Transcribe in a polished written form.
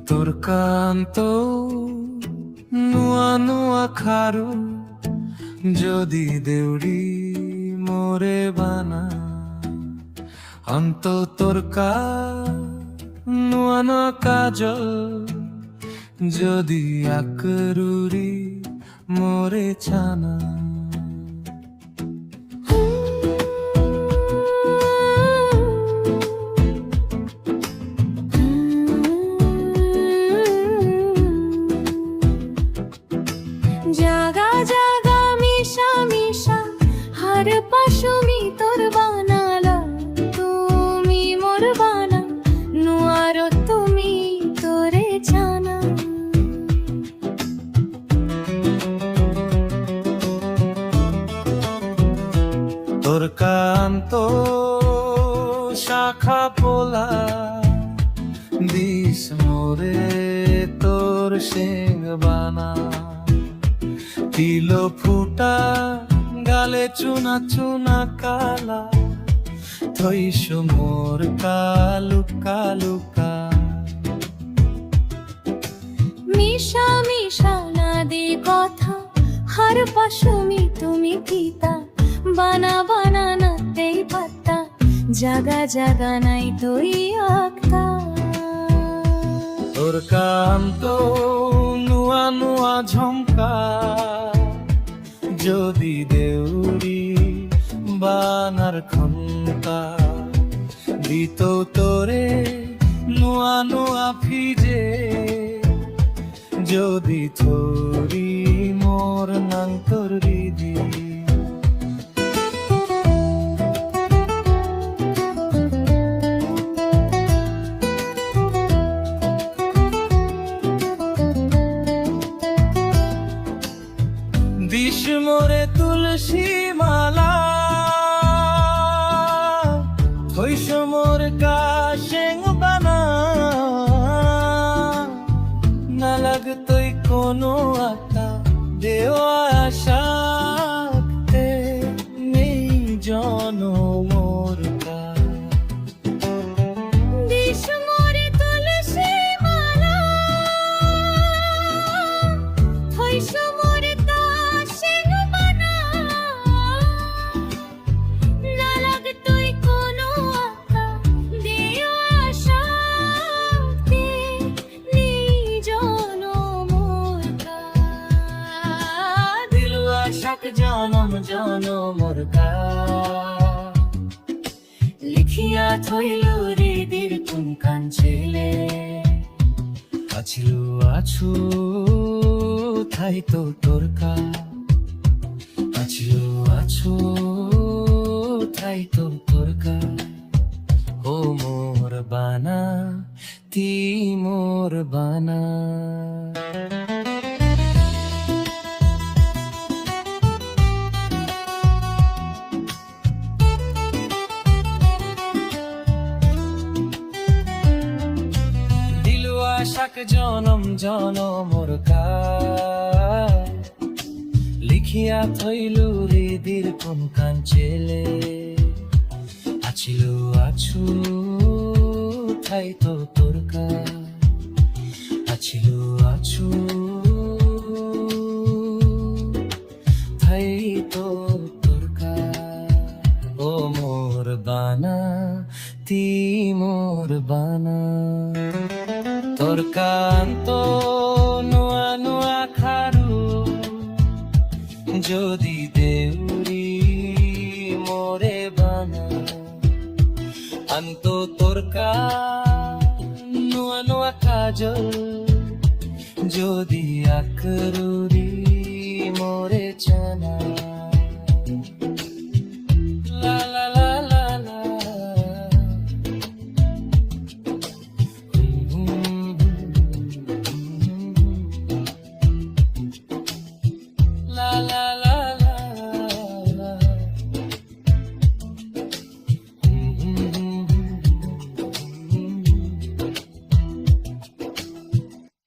তোর কান্ত নুয়া নুয়া খারু যদি দেউড়ি মোরে বানা অন্ত তোর কা নুয়া নুয়া কাজল যদি আকরুরি মোরে ছানা জাগা জাগা মিশা মিশা হর পাশুমি তোর বানালা তুমি মোর বানা নুয়ার তুমি তোরে জানা তোর কান্ত শাখা পোলা দিস মোরে তোর সিং বানা তিল ফুটা গালে চুনা চুনা কালা থইস মোর কালুকা লুকা মিশা মিশা নাদি কথা হর পাশুমি তুমি পিতা বানা বানা নাতেই পাত্তা জাগা জাগা নাই তুই আক্তা তোর কান্ত নুয়া নুয়া ঝমকা যদি দেউরি বানার খন্তা দিত তোরে নুয়া নুয়া ফিজে যদি থরি মোর নাং তোর রিদি দিস মোরে তুলসী মালা হইস মোর কাশেং বানা না লাগতই কোনো আতা দেওয়া আশাতে নেই জন মোর কা দিস মোরে তুলসী মালা হইস মোরে কাশেং বানা না লাগতই কোনো আতা দেও আশাতে নিজন মোর কা দিল আশাক জনম জনমর কা লিখিয়া থইল হৃদির কোন কাঞ্চেলে আছিলু আছু থাই তো তোর কা আছিলু আছু থাই তো তোর কা ও মোর বানা তি মোর বানা আশাক জনম জনমর কা লিখিয়া থইলু হৃদির কোন কাঞ্চেলে আছিলু আছু থাই তো তোর কা আছিলু আছু থাই তো তোর কা ও মোর বানা তি মোর বানা তোর কান্ত নুয়া নুয়া খারু যদি দেউরি মোরে বানা অন্ত তোর কা নুয়া নুয়া কাজল যদি আকরুরি মোরে চানা